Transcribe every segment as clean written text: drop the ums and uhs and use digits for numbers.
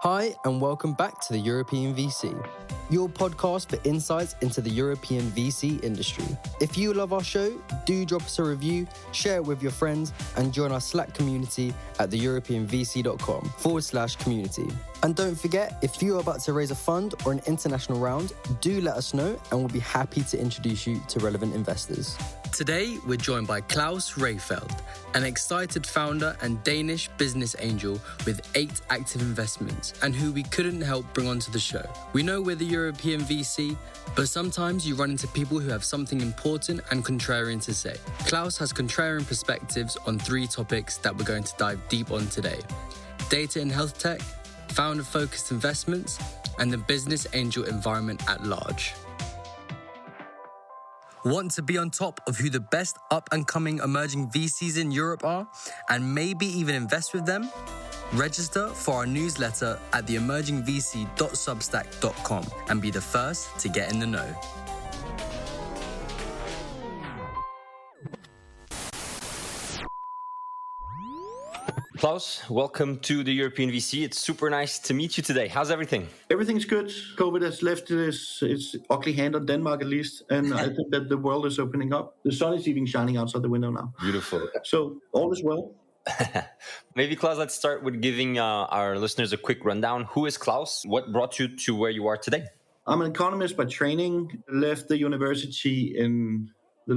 Hi, and welcome back to the European VC, your podcast for insights into the European VC industry. If you love our show, do drop us a review, share it with your friends, and join our Slack community at theeuropeanvc.com/community. And don't forget, if you are about to raise a fund or an international round, do let us know and we'll be happy to introduce you to relevant investors. Today, we're joined by Claus Rehfeld, an excited founder and Danish business angel with 8 active investments and who we couldn't help bring onto the show. We know we're the European VC, but sometimes you run into people who have something important and contrarian to say. Claus has contrarian perspectives on 3 topics that we're going to dive deep on today: data in HealthTech, founder-focused investments, and the business angel environment at large. Want to be on top of who the best up-and-coming emerging VCs in Europe are, and maybe even invest with them? Register for our newsletter at theemergingvc.substack.com and be the first to get in the know. Claus, welcome to the European VC. It's super nice to meet you today. How's everything? Everything's good. COVID has left its ugly hand on Denmark at least, and I think that the world is opening up. The sun is even shining outside the window now. Beautiful. So all is well. Maybe, Claus, let's start with giving our listeners a quick rundown. Who is Claus? What brought you to where you are today? I'm an economist by training. Left the university in the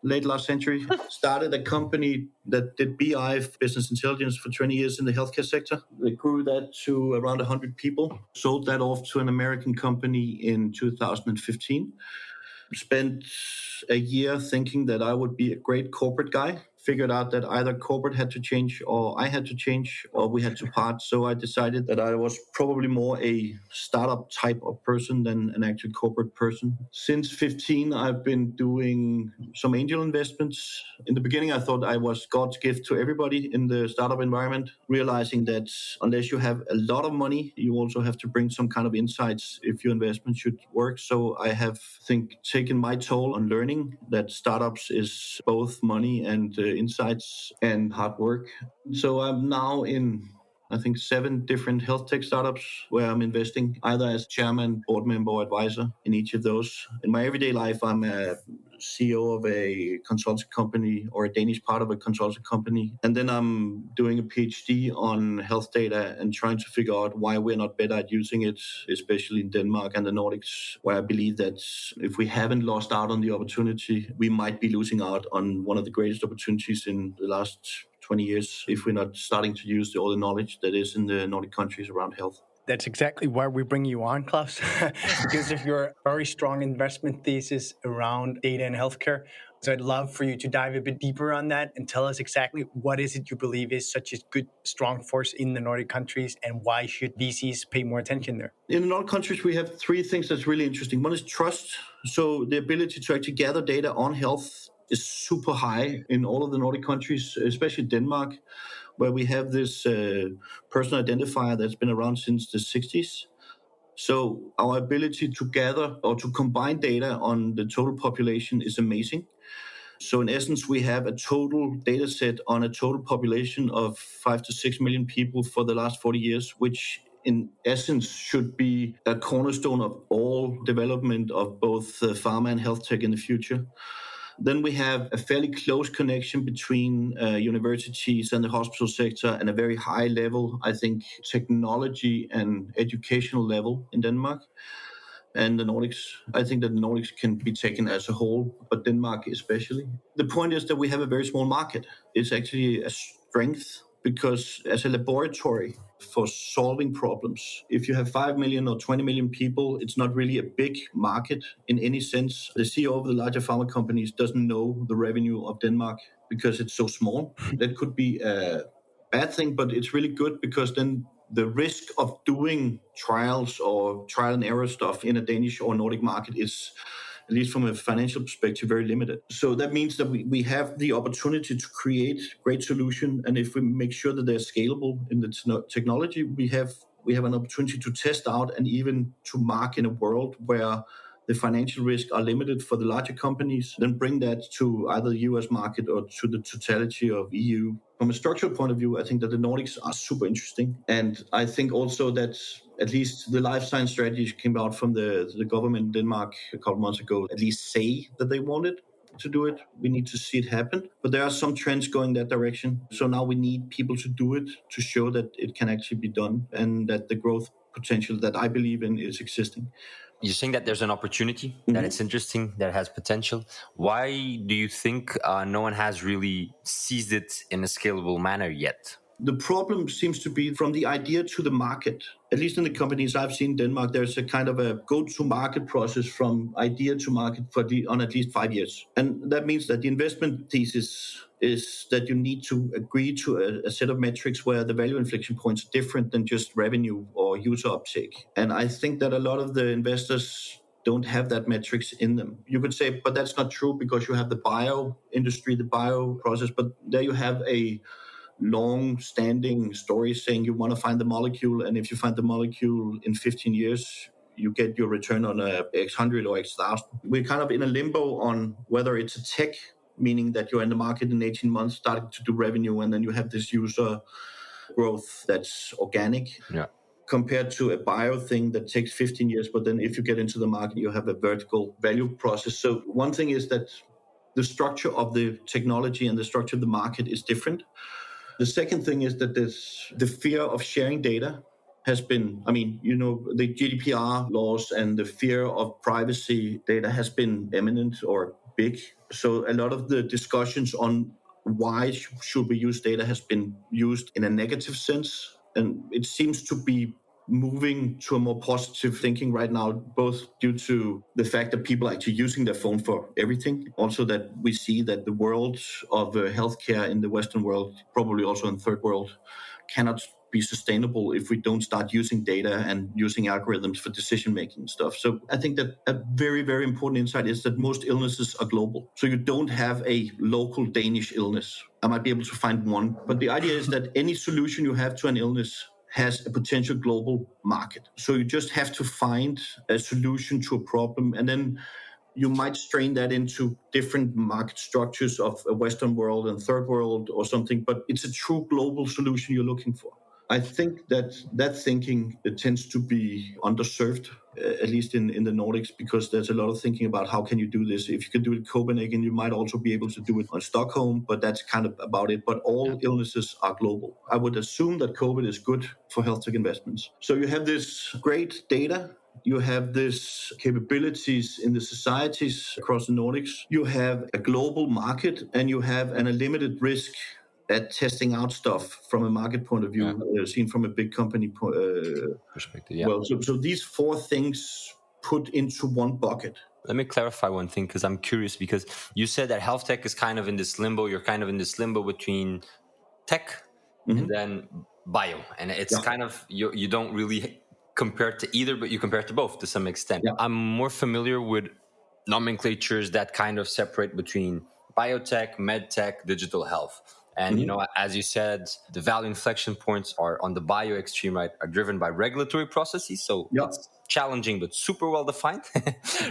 late last century. Started a company that did BI, business intelligence, for 20 years in the healthcare sector. They grew that to around 100 people. Sold that off to an American company in 2015. Spent a year thinking that I would be a great corporate guy. Figured out that either corporate had to change or I had to change or we had to part. So I decided that I was probably more a startup type of person than an actual corporate person. Since 15, I've been doing some angel investments. In the beginning, I thought I was God's gift to everybody in the startup environment, realizing that unless you have a lot of money, you also have to bring some kind of insights if your investment should work. So I have, I think, taken my toll on learning that startups is both money and insights and hard work. So I'm now in, I think, 7 different health tech startups where I'm investing either as chairman, board member, or advisor in each of those. In my everyday life, I'm a CEO of a consulting company or a Danish part of a consulting company. And then I'm doing a PhD on health data and trying to figure out why we're not better at using it, especially in Denmark and the Nordics, where I believe that if we haven't lost out on the opportunity, we might be losing out on one of the greatest opportunities in the last 20 years if we're not starting to use all the knowledge that is in the Nordic countries around health. That's exactly why we bring you on, Claus, because of your very strong investment thesis around data and healthcare. So I'd love for you to dive a bit deeper on that and tell us exactly what is it you believe is such a good, strong force in the Nordic countries and why should VCs pay more attention there? In the Nordic countries, we have 3 things that's really interesting. One is trust. So the ability to actually gather data on health is super high in all of the Nordic countries, especially Denmark, where we have this personal identifier that's been around since the 60s. So our ability to gather or to combine data on the total population is amazing. So in essence, we have a total data set on a total population of 5 to 6 million people for the last 40 years, which in essence should be a cornerstone of all development of both pharma and health tech in the future. Then we have a fairly close connection between universities and the hospital sector and a very high level, I think, technology and educational level in Denmark. And the Nordics, I think that the Nordics can be taken as a whole, but Denmark especially. The point is that we have a very small market. It's actually a strength because as a laboratory for solving problems, if you have 5 million or 20 million people, it's not really a big market in any sense. The CEO of the larger pharma companies doesn't know the revenue of Denmark because it's so small. That could be a bad thing, but it's really good because then the risk of doing trials or trial and error stuff in a Danish or Nordic market is, at least from a financial perspective, very limited. So that means that we have the opportunity to create great solution. And if we make sure that they're scalable in the technology, we have an opportunity to test out and even to mark in a world where the financial risks are limited for the larger companies, then bring that to either the US market or to the totality of EU. From a structural point of view, I think that the Nordics are super interesting. And I think also that at least the life science strategy came out from the government in Denmark a couple months ago, at least say that they wanted to do it. We need to see it happen. But there are some trends going that direction. So now we need people to do it to show that it can actually be done and that the growth potential that I believe in is existing. You're saying that there's an opportunity, that it's interesting, that it has potential. Why do you think no one has really seized it in a scalable manner yet? The problem seems to be from the idea to the market. At least in the companies I've seen in Denmark, there's a kind of a go-to-market process from idea to market on at least 5 years. And that means that the investment thesis is that you need to agree to a set of metrics where the value inflection points are different than just revenue or user uptake. And I think that a lot of the investors don't have that metrics in them. You could say, but that's not true because you have the bio industry, the bio process, but there you have a long-standing story saying you want to find the molecule, and if you find the molecule in 15 years, you get your return on a X100 or X1000. We're kind of in a limbo on whether it's a tech, meaning that you're in the market in 18 months, starting to do revenue, and then you have this user growth that's organic. Yeah. Compared to a bio thing that takes 15 years, but then if you get into the market, you have a vertical value process. So one thing is that the structure of the technology and the structure of the market is different. The second thing is that the fear of sharing data has been, the GDPR laws and the fear of privacy data has been eminent or big. So a lot of the discussions on why should we use data has been used in a negative sense. And it seems to be moving to a more positive thinking right now, both due to the fact that people are actually using their phone for everything. Also that we see that the world of healthcare in the Western world, probably also in the third world, cannot be sustainable if we don't start using data and using algorithms for decision-making stuff. So I think that a very, very important insight is that most illnesses are global. So you don't have a local Danish illness. I might be able to find one, but the idea is that any solution you have to an illness has a potential global market. So you just have to find a solution to a problem, and then you might strain that into different market structures of a Western world and third world or something, but it's a true global solution you're looking for. I think that thinking tends to be underserved, at least in the Nordics, because there's a lot of thinking about how can you do this. If you can do it in Copenhagen, you might also be able to do it in Stockholm, but that's kind of about it. But all illnesses are global. I would assume that COVID is good for HealthTech investments. So you have this great data. You have this capabilities in the societies across the Nordics. You have a global market, and you have an unlimited risk at testing out stuff from a market point of view, seen from a big company perspective. Yeah. Well, so these four things put into one bucket. Let me clarify one thing, because I'm curious, because you said that HealthTech is kind of in this limbo. You're kind of in this limbo between tech and then bio. And it's kind of, you don't really compare to either, but you compare to both to some extent. Yeah. I'm more familiar with nomenclatures that kind of separate between biotech, MedTech, digital health. And, as you said, the value inflection points are on the bio extreme, right, are driven by regulatory processes. So it's challenging, but super well defined.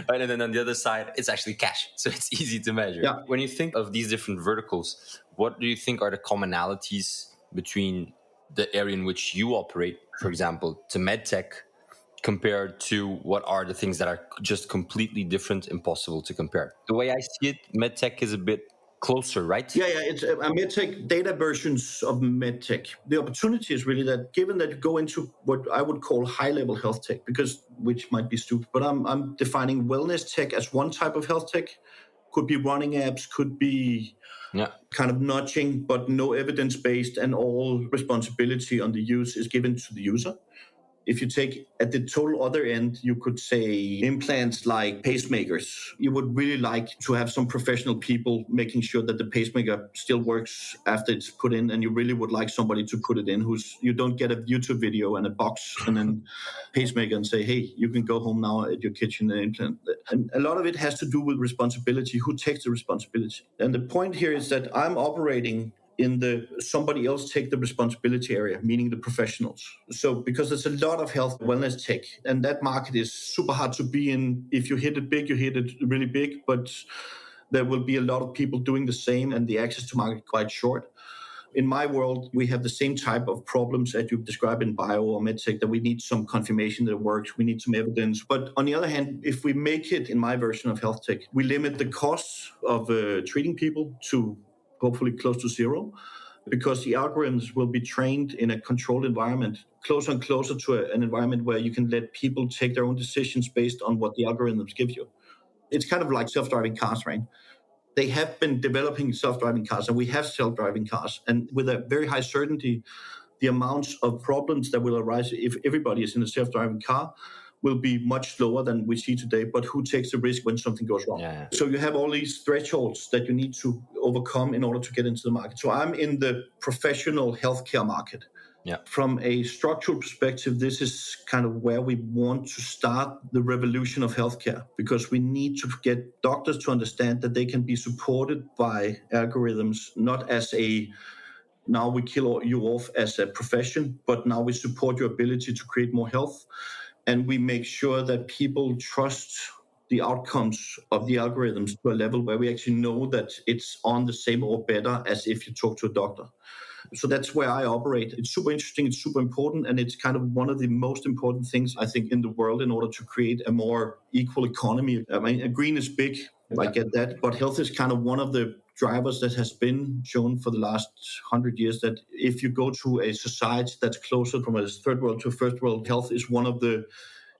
Right. And then on the other side, it's actually cash. So it's easy to measure. Yeah. When you think of these different verticals, what do you think are the commonalities between the area in which you operate, for example, to MedTech, compared to what are the things that are just completely different, impossible to compare? The way I see it, MedTech is a bit closer, right? Yeah, it's a MedTech data versions of MedTech. The opportunity is really that, given that you go into what I would call high-level health tech, which might be stupid, but I'm defining wellness tech as one type of health tech. Could be running apps, could be kind of nudging, but no evidence-based, and all responsibility on the use is given to the user. If you take at the total other end, you could say implants like pacemakers. You would really like to have some professional people making sure that the pacemaker still works after it's put in, and you really would like somebody to put it in you don't get a YouTube video and a box and then pacemaker and say, hey, you can go home now at your kitchen and implant. And a lot of it has to do with responsibility. Who takes the responsibility? And the point here is that I'm operating in the somebody else take the responsibility area, meaning the professionals. So because there's a lot of health wellness tech, and that market is super hard to be in. If you hit it big, you hit it really big, but there will be a lot of people doing the same, and the access to market quite short. In my world, we have the same type of problems that you've described in bio or MedTech, that we need some confirmation that it works. We need some evidence. But on the other hand, if we make it, in my version of HealthTech, we limit the costs of treating people to hopefully close to zero, because the algorithms will be trained in a controlled environment, closer and closer to an environment where you can let people take their own decisions based on what the algorithms give you. It's kind of like self-driving cars, right? They have been developing self-driving cars, and we have self-driving cars. And with a very high certainty, the amounts of problems that will arise if everybody is in a self-driving car will be much lower than we see today. But who takes the risk when something goes wrong? Yeah. So you have all these thresholds that you need to overcome in order to get into the market. So I'm in the professional healthcare market. Yeah. From a structural perspective, this is kind of where we want to start the revolution of healthcare, because we need to get doctors to understand that they can be supported by algorithms, not as a now we kill you off as a profession, but now we support your ability to create more health. And we make sure that people trust the outcomes of the algorithms to a level where we actually know that it's on the same or better as if you talk to a doctor. So that's where I operate. It's super interesting, it's super important, and it's kind of one of the most important things, I think, in the world in order to create a more equal economy. I mean, green is big, I get that, but health is kind of one of the drivers that has been shown for the last 100 years, that if you go to a society that's closer from a third world to a first world, health is one of the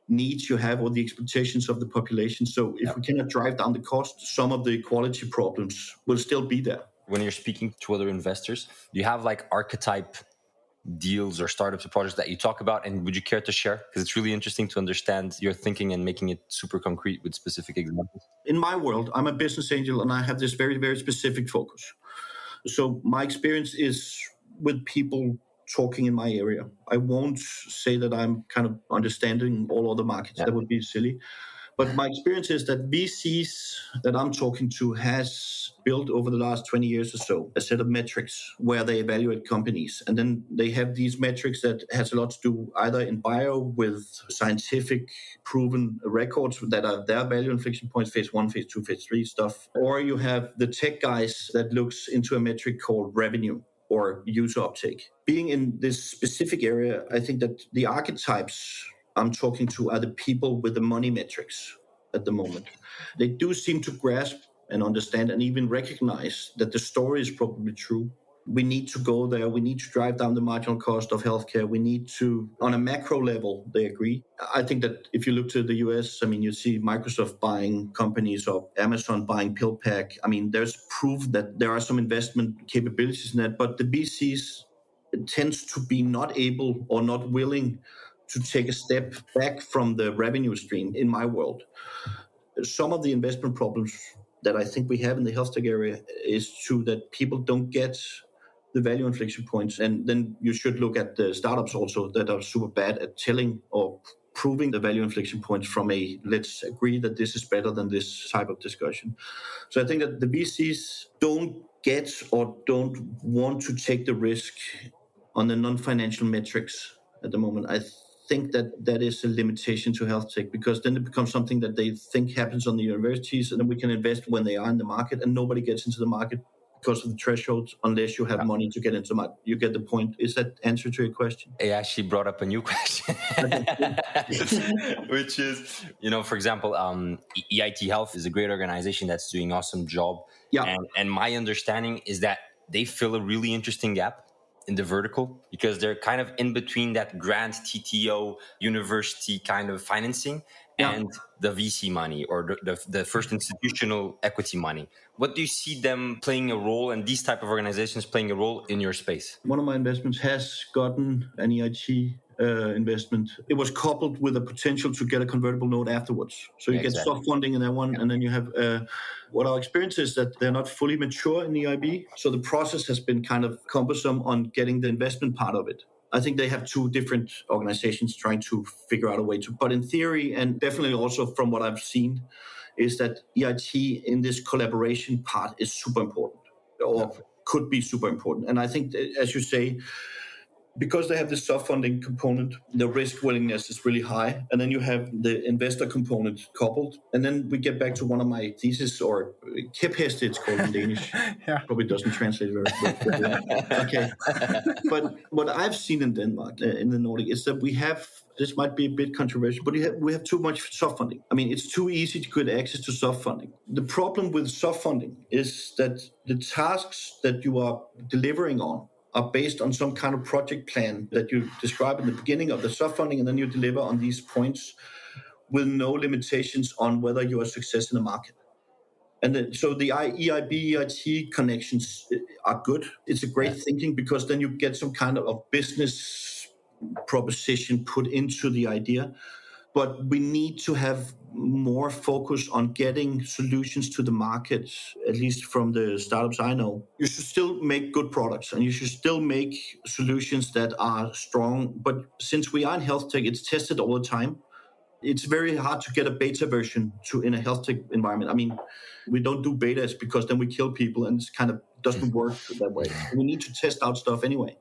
needs you have or the expectations of the population. So if we cannot drive down the cost, some of the quality problems will still be there. When you're speaking to other investors, do you have like archetype deals or startups or projects that you talk about? And would you care to share? Because it's really interesting to understand your thinking and making it super concrete with specific examples. In my world, I'm a business angel and I have this very, very specific focus. So my experience is with people talking in my area. I won't say that I'm kind of understanding all other markets. That would be silly. But my experience is that VCs that I'm talking to has built over the last 20 years or so a set of metrics where they evaluate companies. And then they have these metrics that has a lot to do either in bio with scientific proven records that are their value inflection points, phase 1, phase 2, phase 3 stuff. Or you have the tech guys that looks into a metric called revenue or user uptake. Being in this specific area, I think that the archetypes I'm talking to are the people with the money metrics at the moment. They do seem to grasp and understand and even recognize that the story is probably true. We need to go there. We need to drive down the marginal cost of healthcare. We need to, on a macro level, they agree. I think that if you look to the US, I mean, you see Microsoft buying companies or Amazon buying PillPack. I mean, there's proof that there are some investment capabilities in that, but the VCs tends to be not able or not willing to take a step back from the revenue stream in my world. Some of the investment problems that I think we have in the HealthTech area is true that people don't get the value inflection points. And then you should look at the startups also that are super bad at telling or proving the value inflection points from a let's agree that this is better than this type of discussion. So I think that the VCs don't get or don't want to take the risk on the non-financial metrics at the moment. I think that is a limitation to HealthTech, because then it becomes something that they think happens on the universities, and then we can invest when they are in the market, and nobody gets into the market because of the thresholds unless you have money to get into the market. You get the point. Is that answer to your question? It actually brought up a new question, which is, for example, EIT Health is a great organization that's doing an awesome job. Yeah. And my understanding is that they fill a really interesting gap in the vertical, because they're kind of in between that grant TTO university kind of financing and the VC money or the first institutional equity money. What do you see them playing a role, and these type of organizations playing a role in your space? One of my investments has gotten an EIT investment. It was coupled with a potential to get a convertible note afterwards. So you get soft funding in that one, and then you have what our experience is that they're not fully mature in the EIB. So the process has been kind of cumbersome on getting the investment part of it. I think they have two different organizations trying to figure out a way to. But in theory, and definitely also from what I've seen, is that EIT in this collaboration part is super important, or could be super important. And I think, as you say, because they have the soft funding component, the risk willingness is really high. And then you have the investor component coupled. And then we get back to one of my thesis, or kæpheste, it's called in Danish. Yeah. Probably doesn't translate very well. Okay. But what I've seen in Denmark, in the Nordic, is that we have, this might be a bit controversial, but we have too much soft funding. I mean, it's too easy to get access to soft funding. The problem with soft funding is that the tasks that you are delivering on are based on some kind of project plan that you describe in the beginning of the soft funding, and then you deliver on these points with no limitations on whether you are a success in the market. And then, so the EIB, EIT connections are good. It's a great thinking, because then you get some kind of business proposition put into the idea. But we need to have more focus on getting solutions to the market, at least from the startups I know. You should still make good products, and you should still make solutions that are strong. But since we are in health tech, it's tested all the time. It's very hard to get a beta version in a health tech environment. I mean, we don't do betas because then we kill people, and it kind of doesn't work that way. We need to test out stuff anyway.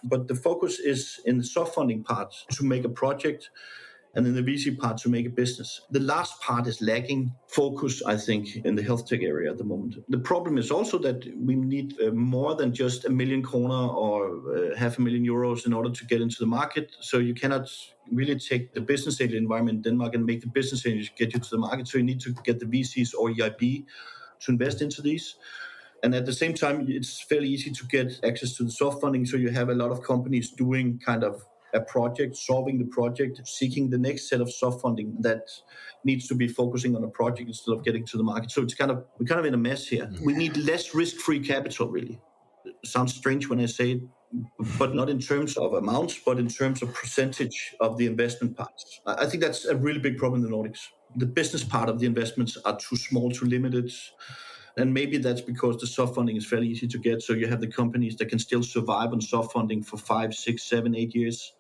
But the focus is in the soft funding part to make a project, and in the VC part to make a business. The last part is lacking focus, I think, in the health tech area at the moment. The problem is also that we need more than just 1 million kroner or €500,000 in order to get into the market. So you cannot really take the business angel environment in Denmark and make the business angels get you to the market. So you need to get the VCs or EIB to invest into these. And at the same time, it's fairly easy to get access to the soft funding. So you have a lot of companies doing kind of a project, solving the project, seeking the next set of soft funding that needs to be focusing on a project instead of getting to the market. So we're kind of in a mess here. We need less risk-free capital, really. It sounds strange when I say it, but not in terms of amounts, but in terms of percentage of the investment parts. I think that's a really big problem in the Nordics. The business part of the investments are too small, too limited. And maybe that's because the soft funding is fairly easy to get. So you have the companies that can still survive on soft funding for 5, 6, 7, 8 years,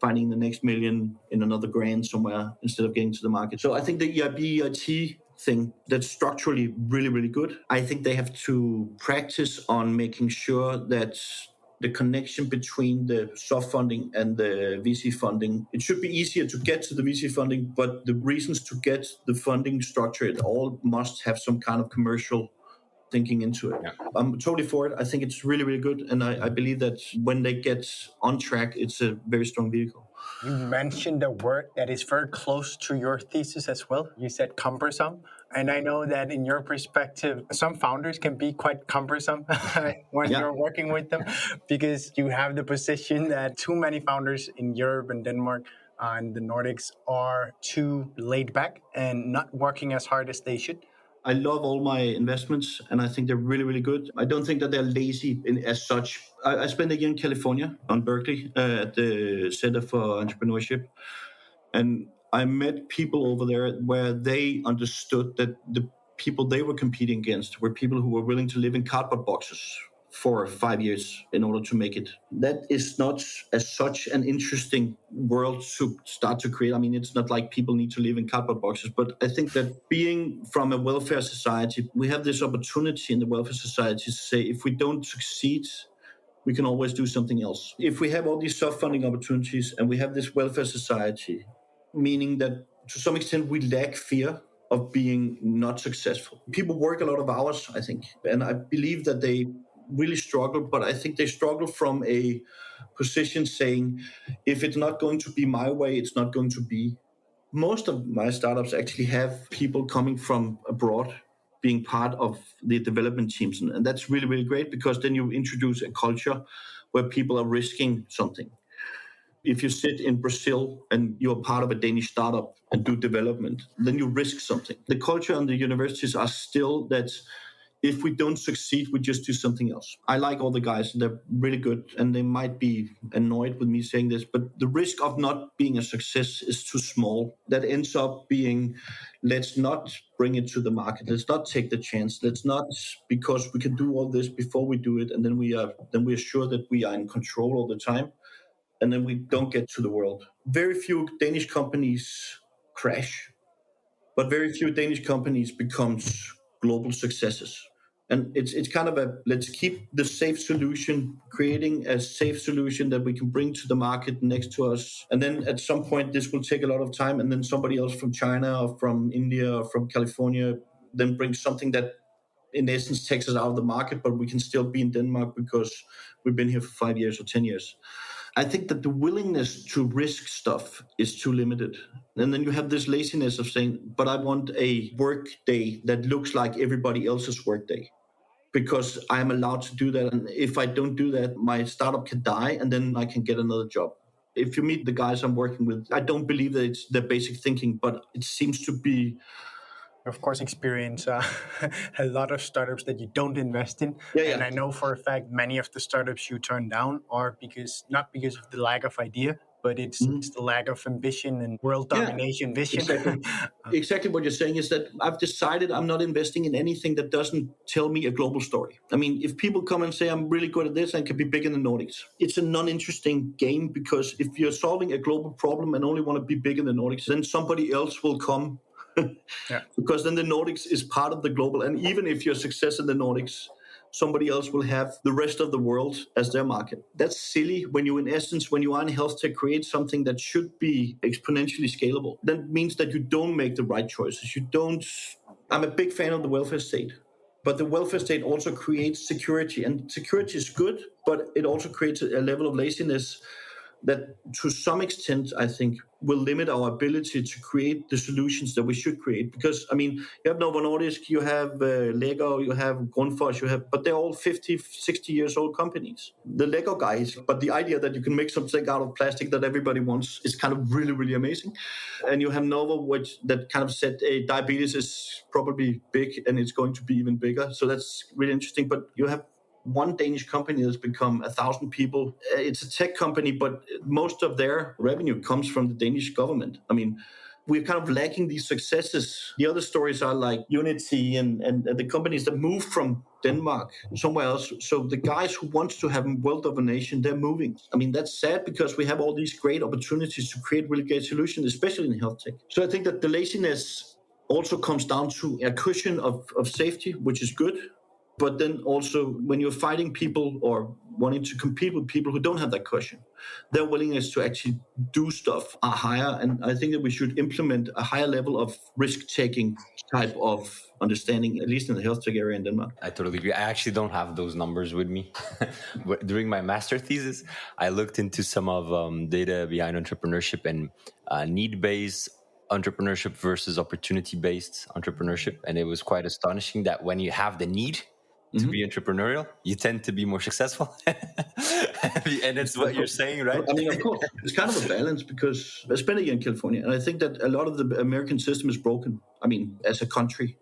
finding the next million in another grant somewhere instead of getting to the market. So I think the EIB, EIT thing, that's structurally really, really good. I think they have to practice on making sure that the connection between the soft funding and the VC funding, it should be easier to get to the VC funding, but the reasons to get the funding structure, it all must have some kind of commercial thinking into it. Yeah. I'm totally for it. I think it's really, really good. And I believe that when they get on track, it's a very strong vehicle. You mentioned a word that is very close to your thesis as well. You said cumbersome. And I know that in your perspective, some founders can be quite cumbersome when you're working with them, because you have the position that too many founders in Europe and Denmark and the Nordics are too laid back and not working as hard as they should. I love all my investments, and I think they're really, really good. I don't think that they're lazy as such. I spent a year in California on Berkeley at the Center for Entrepreneurship, and I met people over there where they understood that the people they were competing against were people who were willing to live in cardboard boxes for 5 years in order to make it. That is not as such an interesting world to start to create. I mean, it's not like people need to live in cardboard boxes, but I think that being from a welfare society, we have this opportunity in the welfare society to say, if we don't succeed, we can always do something else. If we have all these soft funding opportunities and we have this welfare society, meaning that to some extent we lack fear of being not successful. People work a lot of hours, I think, and I believe that they really struggle, but I think they struggle from a position saying, if it's not going to be my way, it's not going to be. Most of my startups actually have people coming from abroad being part of the development teams. And that's really, really great, because then you introduce a culture where people are risking something. If you sit in Brazil and you're part of a Danish startup and do development, then you risk something. The culture and the universities are still that if we don't succeed, we just do something else. I like all the guys. They're really good, and they might be annoyed with me saying this, but the risk of not being a success is too small. That ends up being, let's not bring it to the market. Let's not take the chance. Let's not, because we can do all this before we do it, and then we are sure that we are in control all the time, and then we don't get to the world. Very few Danish companies crash, but very few Danish companies becomes global successes. And it's kind of let's keep the safe solution, creating a safe solution that we can bring to the market next to us. And then at some point, this will take a lot of time. And then somebody else from China or from India or from California then brings something that in essence takes us out of the market, but we can still be in Denmark because we've been here for 5 years or 10 years. I think that the willingness to risk stuff is too limited. And then you have this laziness of saying, but I want a work day that looks like everybody else's work day, because I am allowed to do that. And if I don't do that, my startup can die and then I can get another job. If you meet the guys I'm working with, I don't believe that it's their basic thinking, but it seems to be. Of course, experience a lot of startups that you don't invest in. And I know for a fact many of the startups you turn down are not because of the lack of idea, but it's the lack of ambition and world domination vision. Exactly what you're saying is that I've decided I'm not investing in anything that doesn't tell me a global story. I mean, if people come and say I'm really good at this and can be big in the Nordics, it's a non-interesting game, because if you're solving a global problem and only want to be big in the Nordics, then somebody else will come. Because then the Nordics is part of the global. And even if you're a success in the Nordics, somebody else will have the rest of the world as their market. That's silly when you, in essence, when you are in HealthTech, create something that should be exponentially scalable. That means that you don't make the right choices. I'm a big fan of the welfare state. But the welfare state also creates security. And security is good, but it also creates a level of laziness that to some extent, I think, will limit our ability to create the solutions that we should create. Because, I mean, you have Novo Nordisk, you have Lego, you have Grundfos, but they're all 50, 60 years old companies. The Lego guys, but the idea that you can make something out of plastic that everybody wants is kind of really, really amazing. And you have Novo, that kind of said diabetes is probably big and it's going to be even bigger. So that's really interesting. But you have one Danish company that's become 1,000 people. It's a tech company, but most of their revenue comes from the Danish government. I mean, we're kind of lacking these successes. The other stories are like Unity and the companies that move from Denmark somewhere else. So the guys who want to have world domination, they're moving. I mean, that's sad because we have all these great opportunities to create really great solutions, especially in health tech. So I think that the laziness also comes down to a cushion of safety, which is good. But then also when you're fighting people or wanting to compete with people who don't have that cushion, their willingness to actually do stuff are higher. And I think that we should implement a higher level of risk-taking type of understanding, at least in the health tech area in Denmark. I totally agree. I actually don't have those numbers with me. During my master thesis, I looked into some of data behind entrepreneurship and need-based entrepreneurship versus opportunity-based entrepreneurship. And it was quite astonishing that when you have the need to be entrepreneurial, you tend to be more successful. And it's what you're saying, right? I mean, of course, it's kind of a balance, because I spent a year in California, and I think that a lot of the American system is broken. I mean, as a country.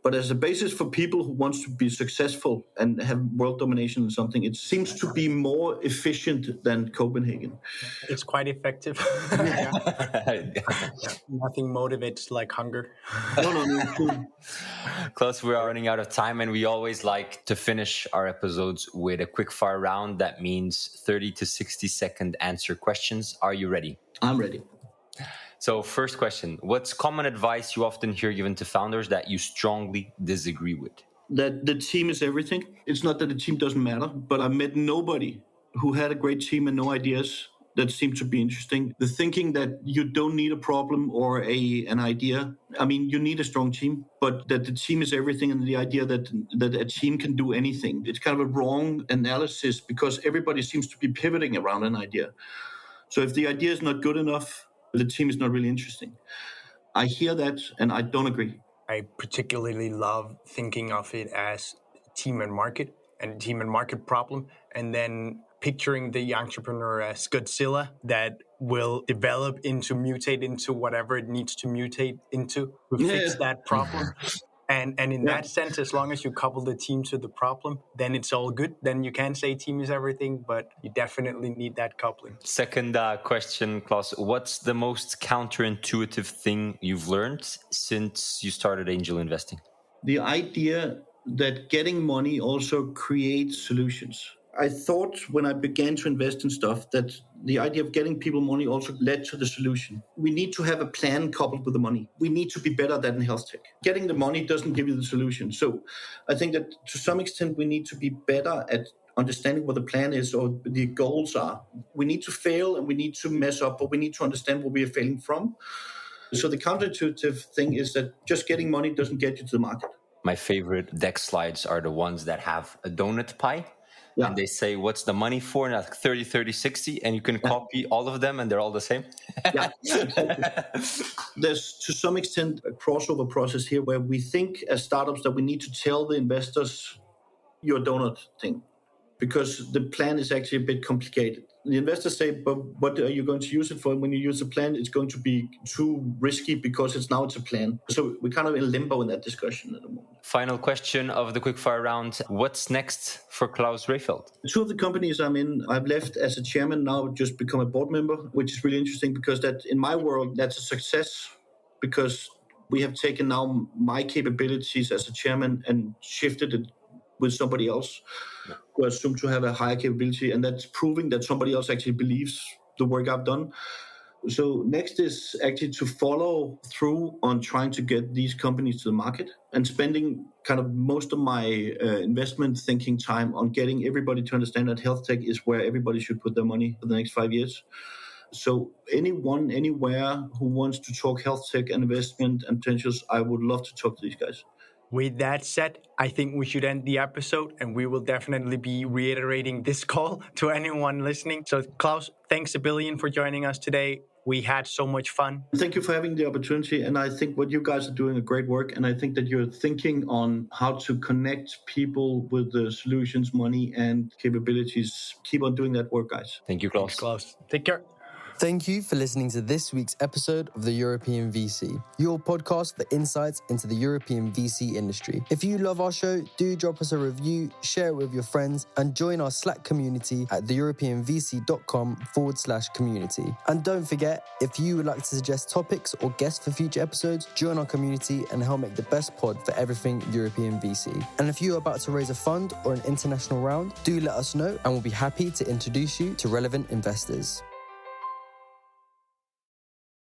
But as a basis for people who want to be successful and have world domination in something, it seems to be more efficient than Copenhagen. It's quite effective. Nothing motivates like hunger. No. Claus, we are running out of time, and we always like to finish our episodes with a quick fire round. That means 30 to 60-second answer questions. Are you ready? I'm ready. So first question, what's common advice you often hear given to founders that you strongly disagree with? That the team is everything. It's not that the team doesn't matter, but I met nobody who had a great team and no ideas that seemed to be interesting. The thinking that you don't need a problem or an idea. I mean, you need a strong team, but that the team is everything, and the idea that a team can do anything. It's kind of a wrong analysis, because everybody seems to be pivoting around an idea. So if the idea is not good enough, the team is not really interesting. I hear that, and I don't agree. I particularly love thinking of it as team and market problem, and then picturing the entrepreneur as Godzilla that will mutate into whatever it needs to mutate into to fix that problem. And in that sense, as long as you couple the team to the problem, then it's all good. Then you can say team is everything, but you definitely need that coupling. Second question, Claus. What's the most counterintuitive thing you've learned since you started angel investing? The idea that getting money also creates solutions. I thought when I began to invest in stuff that the idea of getting people money also led to the solution. We need to have a plan coupled with the money. We need to be better at that in health tech. Getting the money doesn't give you the solution. So I think that to some extent we need to be better at understanding what the plan is or the goals are. We need to fail and we need to mess up, but we need to understand where we are failing from. So the counterintuitive thing is that just getting money doesn't get you to the market. My favorite deck slides are the ones that have a donut pie. Yeah. And they say, what's the money for? And like 30, 30, 60. And you can copy all of them and they're all the same. Yeah, exactly. There's to some extent a crossover process here where we think as startups that we need to tell the investors your donut thing because the plan is actually a bit complicated. The investors say, but what are you going to use it for? And when you use a plan, it's going to be too risky because it's a plan. So we're kind of in limbo in that discussion at the moment. Final question of the quickfire round. What's next for Claus Rehfeld? Two of the companies I'm in, I've left as a chairman, now just become a board member, which is really interesting because that in my world, that's a success because we have taken now my capabilities as a chairman and shifted it with somebody else who I assume to have a higher capability, and that's proving that somebody else actually believes the work I've done. So next is actually to follow through on trying to get these companies to the market and spending kind of most of my investment thinking time on getting everybody to understand that health tech is where everybody should put their money for the next 5 years. So anyone, anywhere who wants to talk health tech and investment and potentials, I would love to talk to these guys. With that said, I think we should end the episode, and we will definitely be reiterating this call to anyone listening. So, Claus, thanks a billion for joining us today. We had so much fun. Thank you for having the opportunity. And I think what you guys are doing is great work. And I think that you're thinking on how to connect people with the solutions, money, and capabilities. Keep on doing that work, guys. Thank you, Claus. Thanks, Claus. Take care. Thank you for listening to this week's episode of the European VC, your podcast for insights into the European VC industry. If you love our show, do drop us a review, share it with your friends, and join our Slack community at theeuropeanvc.com/community. And don't forget, if you would like to suggest topics or guests for future episodes, join our community and help make the best pod for everything European VC. And if you're about to raise a fund or an international round, do let us know and we'll be happy to introduce you to relevant investors.